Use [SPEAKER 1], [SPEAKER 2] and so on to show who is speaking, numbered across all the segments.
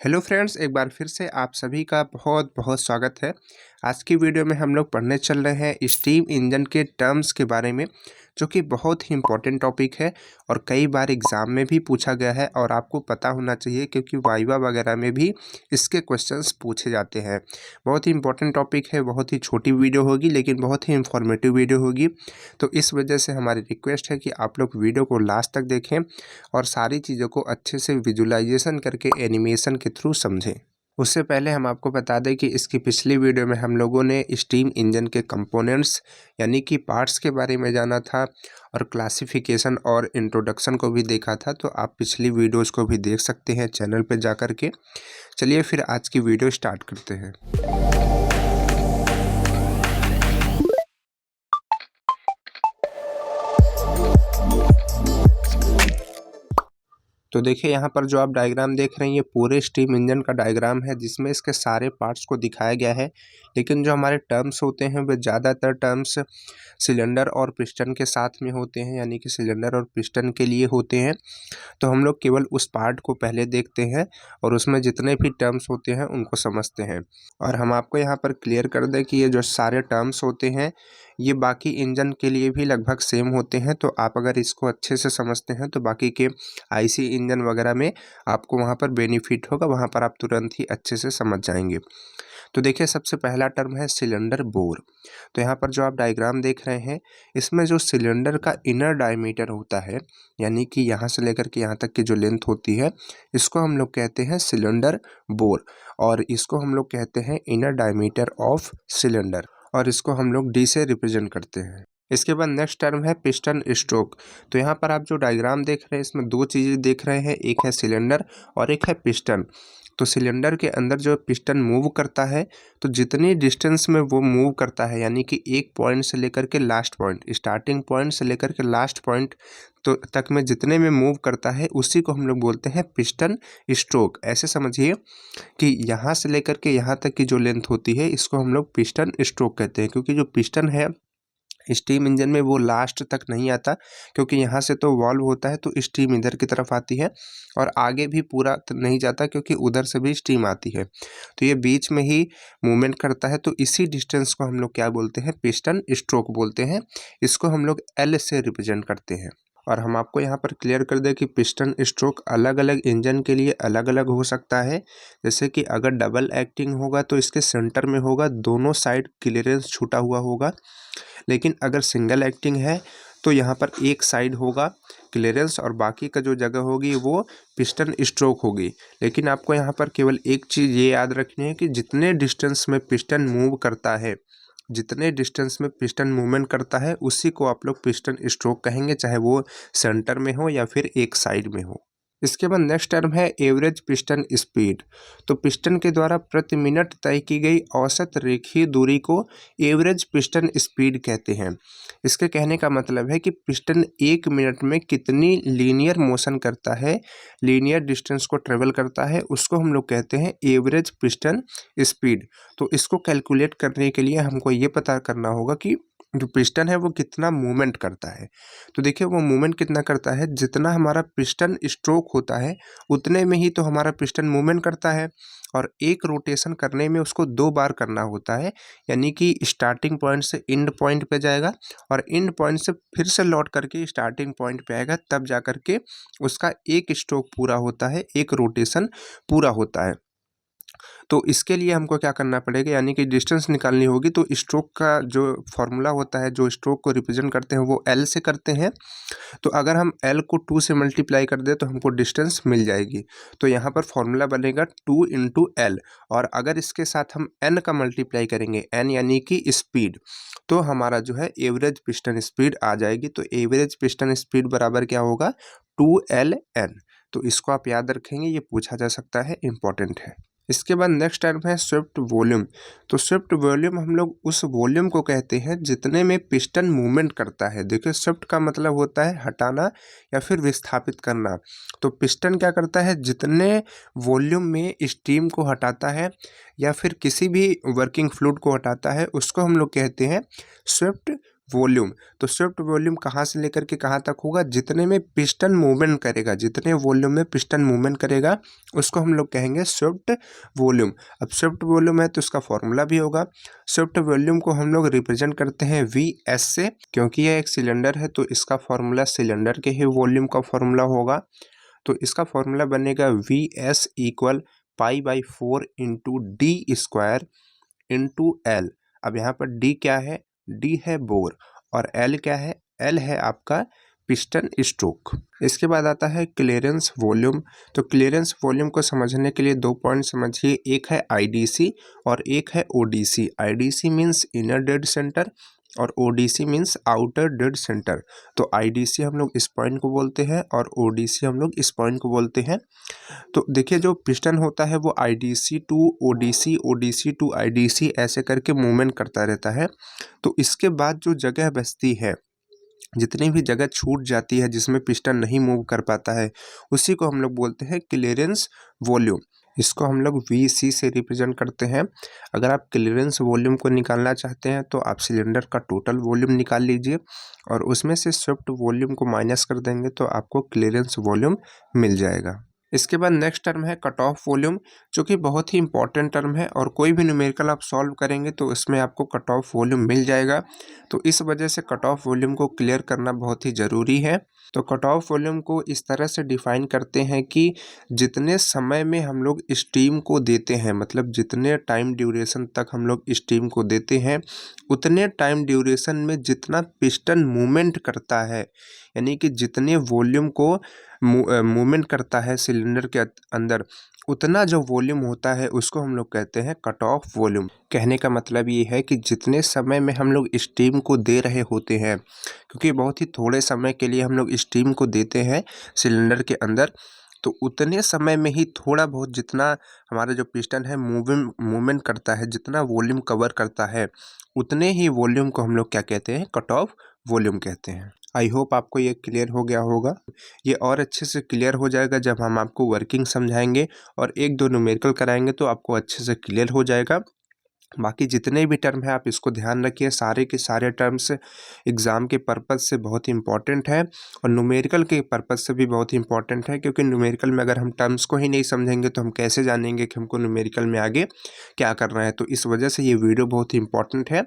[SPEAKER 1] Hello friends, एक बार फिर से आप सभी का बहुत बहुत स्वागत है। आज की वीडियो में हम लोग पढ़ने चल रहे हैं स्टीम इंजन के टर्म्स के बारे में, जो कि बहुत ही इम्पोर्टेंट टॉपिक है और कई बार एग्ज़ाम में भी पूछा गया है और आपको पता होना चाहिए क्योंकि वाइवा वगैरह में भी इसके क्वेश्चंस पूछे जाते हैं। बहुत ही इम्पोर्टेंट टॉपिक है, बहुत ही छोटी वीडियो होगी लेकिन बहुत ही इंफॉर्मेटिव वीडियो होगी। तो इस वजह से हमारी रिक्वेस्ट है कि आप लोग वीडियो को लास्ट तक देखें और सारी चीज़ों को अच्छे से विजुअलाइजेशन करके एनिमेशन के थ्रू समझें। उससे पहले हम आपको बता दें कि इसकी पिछली वीडियो में हम लोगों ने स्टीम इंजन के कंपोनेंट्स यानी कि पार्ट्स के बारे में जाना था और क्लासिफिकेशन और इंट्रोडक्शन को भी देखा था। तो आप पिछली वीडियोस को भी देख सकते हैं चैनल पर जा कर के। चलिए फिर आज की वीडियो स्टार्ट करते हैं। तो देखिए यहाँ पर जो आप डायग्राम देख रहे हैं ये पूरे स्टीम इंजन का डायग्राम है जिसमें इसके सारे पार्ट्स को दिखाया गया है। लेकिन जो हमारे टर्म्स होते हैं वे ज़्यादातर टर्म्स सिलेंडर और पिस्टन के साथ में होते हैं, यानी कि सिलेंडर और पिस्टन के लिए होते हैं। तो हम लोग केवल उस पार्ट को पहले देखते हैं और उसमें जितने भी टर्म्स होते हैं उनको समझते हैं। और हम आपको यहाँ पर क्लियर कर दें कि ये जो सारे टर्म्स होते हैं ये बाकी इंजन के लिए भी लगभग सेम होते हैं। तो आप अगर इसको अच्छे से समझते हैं तो बाकी के आईसी इंजन वगैरह में आपको वहाँ पर बेनिफिट होगा, वहाँ पर आप तुरंत ही अच्छे से समझ जाएंगे। तो देखिए सबसे पहला टर्म है सिलेंडर बोर। तो यहाँ पर जो आप डायग्राम देख रहे हैं इसमें जो सिलेंडर का इनर डायमीटर होता है, यानी कि यहाँ से लेकर के यहाँ तक की जो लेंथ होती है, इसको हम लोग कहते हैं सिलेंडर बोर और इसको हम लोग कहते हैं इनर डायमीटर ऑफ सिलेंडर और इसको हम लोग डी से रिप्रेजेंट करते हैं। इसके बाद नेक्स्ट टर्म है पिस्टन स्ट्रोक। तो यहाँ पर आप जो डायग्राम देख रहे हैं इसमें दो चीज़ें देख रहे हैं, एक है सिलेंडर और एक है पिस्टन। तो सिलेंडर के अंदर जो पिस्टन मूव करता है तो जितनी डिस्टेंस में वो मूव करता है, यानी कि एक पॉइंट से लेकर के लास्ट पॉइंट, स्टार्टिंग पॉइंट से लेकर के लास्ट पॉइंट तो तक में जितने में मूव करता है उसी को हम लोग बोलते हैं पिस्टन स्ट्रोक। ऐसे समझिए कि यहाँ से लेकर के यहाँ तक की जो लेंथ होती है इसको हम लोग पिस्टन स्ट्रोक कहते हैं, क्योंकि जो पिस्टन है स्टीम इंजन में वो लास्ट तक नहीं आता, क्योंकि यहाँ से तो वाल्व होता है तो स्टीम इधर की तरफ आती है और आगे भी पूरा नहीं जाता क्योंकि उधर से भी स्टीम आती है। तो ये बीच में ही मूवमेंट करता है। तो इसी डिस्टेंस को हम लोग क्या बोलते हैं, पिस्टन स्ट्रोक बोलते हैं। इसको हम लोग एल से रिप्रेजेंट करते हैं। और हम आपको यहाँ पर क्लियर कर दें कि पिस्टन स्ट्रोक अलग अलग इंजन के लिए अलग अलग हो सकता है। जैसे कि अगर डबल एक्टिंग होगा तो इसके सेंटर में होगा, दोनों साइड क्लियरेंस छूटा हुआ होगा। लेकिन अगर सिंगल एक्टिंग है तो यहाँ पर एक साइड होगा क्लियरेंस और बाकी का जो जगह होगी वो पिस्टन स्ट्रोक होगी। लेकिन आपको यहाँ पर केवल एक चीज़ ये याद रखनी है कि जितने डिस्टेंस में पिस्टन मूव करता है, जितने डिस्टेंस में पिस्टन मूवमेंट करता है उसी को आप लोग पिस्टन स्ट्रोक कहेंगे, चाहे वो सेंटर में हो या फिर एक साइड में हो। इसके बाद नेक्स्ट टर्म है एवरेज पिस्टन स्पीड। तो पिस्टन के द्वारा प्रति मिनट तय की गई औसत रेखीय दूरी को एवरेज पिस्टन स्पीड कहते हैं। इसके कहने का मतलब है कि पिस्टन एक मिनट में कितनी लीनियर मोशन करता है, लीनियर डिस्टेंस को ट्रेवल करता है, उसको हम लोग कहते हैं एवरेज पिस्टन स्पीड। तो इसको कैलकुलेट करने के लिए हमको ये पता करना होगा कि जो पिस्टन है वो कितना मूवमेंट करता है। तो देखिए वो मूवमेंट कितना करता है, जितना हमारा पिस्टन स्ट्रोक होता है उतने में ही तो हमारा पिस्टन मूवमेंट करता है और एक रोटेशन करने में उसको 2 बार करना होता है। यानी कि स्टार्टिंग पॉइंट से एंड पॉइंट पे जाएगा और एंड पॉइंट से फिर से लौट करके स्टार्टिंग पॉइंट पे आएगा, तब जा करके उसका एक स्ट्रोक पूरा होता है, एक रोटेशन पूरा होता है। तो इसके लिए हमको क्या करना पड़ेगा, यानी कि डिस्टेंस निकालनी होगी। तो स्ट्रोक का जो फॉर्मूला होता है, जो स्ट्रोक को रिप्रेजेंट करते हैं वो एल से करते हैं। तो अगर हम एल को 2 से मल्टीप्लाई कर दें तो हमको डिस्टेंस मिल जाएगी। तो यहाँ पर फॉर्मूला बनेगा 2 इंटू एल और अगर इसके साथ हम एन का मल्टीप्लाई करेंगे, एन यानी कि स्पीड, तो हमारा जो है एवरेज पिस्टन स्पीड आ जाएगी। तो एवरेज पिस्टन स्पीड बराबर क्या होगा, 2LN। तो इसको आप याद रखेंगे, ये पूछा जा सकता है, इंपॉर्टेंट है। इसके बाद नेक्स्ट टर्म है स्वेप्ट वॉल्यूम। तो स्वेप्ट वॉल्यूम हम लोग उस वॉल्यूम को कहते हैं जितने में पिस्टन मूवमेंट करता है। देखिए स्वेप्ट का मतलब होता है हटाना या फिर विस्थापित करना। तो पिस्टन क्या करता है, जितने वॉल्यूम में स्टीम को हटाता है या फिर किसी भी वर्किंग फ्लूइड को हटाता है उसको हम लोग कहते हैं स्वेप्ट वॉल्यूम। तो स्विफ्ट वॉल्यूम कहाँ से लेकर के कहाँ तक होगा, जितने में पिस्टन मूवमेंट करेगा, जितने वॉल्यूम में पिस्टन मूवमेंट करेगा उसको हम लोग कहेंगे स्विफ्ट वॉल्यूम। अब स्विफ्ट वॉल्यूम है तो इसका फॉर्मूला भी होगा। स्विफ्ट वॉल्यूम को हम लोग रिप्रेजेंट करते हैं VS से, क्योंकि यह एक सिलेंडर है तो इसका फॉर्मूला सिलेंडर के ही वॉल्यूम का फॉर्मूला होगा। तो इसका फॉर्मूला बनेगा VS equal π/4 into D² into L। अब यहाँ पर D क्या है, D है बोर, और L क्या है, L है आपका पिस्टन स्ट्रोक। इसके बाद आता है क्लियरेंस वॉल्यूम। तो क्लियरेंस वॉल्यूम को समझने के लिए 2 पॉइंट समझिए, एक है IDC और एक है ODC। IDC means inner dead centre और ODC means outer dead centre. तो IDC हम लोग इस पॉइंट को बोलते हैं और ODC हम लोग इस पॉइंट को बोलते हैं। तो देखिए जो पिस्टन होता है वो IDC to ODC, ODC to IDC ऐसे करके मूवमेंट करता रहता है। तो इसके बाद जो जगह बचती है, जितनी भी जगह छूट जाती है जिसमें पिस्टन नहीं मूव कर पाता है, उसी को हम लोग बोलते हैं क्लियरेंस वॉल्यूम। इसको हम लोग VC से रिप्रेजेंट करते हैं। अगर आप क्लियरेंस वॉल्यूम को निकालना चाहते हैं तो आप सिलेंडर का टोटल वॉल्यूम निकाल लीजिए और उसमें से स्विफ्ट वॉल्यूम को माइनस कर देंगे तो आपको क्लियरेंस वॉल्यूम मिल जाएगा। इसके बाद नेक्स्ट टर्म है कट ऑफ वॉल्यूम, जो कि बहुत ही इंपॉर्टेंट टर्म है और कोई भी न्यूमेरिकल आप सॉल्व करेंगे तो इसमें आपको कट ऑफ वॉल्यूम मिल जाएगा। तो इस वजह से कट ऑफ वॉल्यूम को क्लियर करना बहुत ही ज़रूरी है। तो कट ऑफ वॉल्यूम को इस तरह से डिफाइन करते हैं कि जितने समय में हम लोग स्टीम को देते हैं, मतलब जितने टाइम ड्यूरेशन तक हम लोग स्टीम को देते हैं, उतने टाइम ड्यूरेशन में जितना पिस्टन मूवमेंट करता है, यानी कि जितने वॉल्यूम को मूवमेंट करता है सिलेंडर के अंदर, उतना जो वॉल्यूम होता है उसको हम लोग कहते हैं कट ऑफ वॉल्यूम। कहने का मतलब ये है कि जितने समय में हम लोग स्टीम को दे रहे होते हैं, क्योंकि बहुत ही थोड़े समय के लिए हम लोग स्टीम को देते हैं सिलेंडर के अंदर, तो उतने समय में ही थोड़ा बहुत जितना हमारा जो पिस्टन है मूवमेंट करता है, जितना वॉल्यूम कवर करता है, उतने ही वॉल्यूम को हम लोग क्या कहते हैं, कट ऑफ वॉल्यूम कहते हैं। आई होप आपको ये क्लियर हो गया होगा। ये और अच्छे से क्लियर हो जाएगा जब हम आपको वर्किंग समझाएंगे और 1-2 न्यूमेरिकल कराएंगे तो आपको अच्छे से क्लियर हो जाएगा। बाकी जितने भी टर्म है आप इसको ध्यान रखिए, सारे के सारे टर्म्स एग्ज़ाम के पर्पज़ से बहुत ही इंपॉर्टेंट है और न्यूमेरिकल के पर्पज़ से भी बहुत ही इंपॉर्टेंट है, क्योंकि न्यूमेरिकल में अगर हम टर्म्स को ही नहीं समझेंगे तो हम कैसे जानेंगे कि हमको न्यूमेरिकल में आगे क्या करना है। तो इस वजह से ये वीडियो बहुत ही इंपॉर्टेंट है।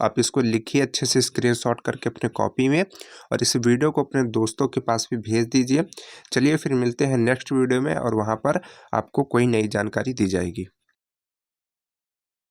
[SPEAKER 1] आप इसको लिखिए अच्छे से स्क्रीनशॉट करके अपने कॉपी में, और इस वीडियो को अपने दोस्तों के पास भी भेज दीजिए। चलिए फिर मिलते हैं नेक्स्ट वीडियो में और वहाँ पर आपको कोई नई जानकारी दी जाएगी।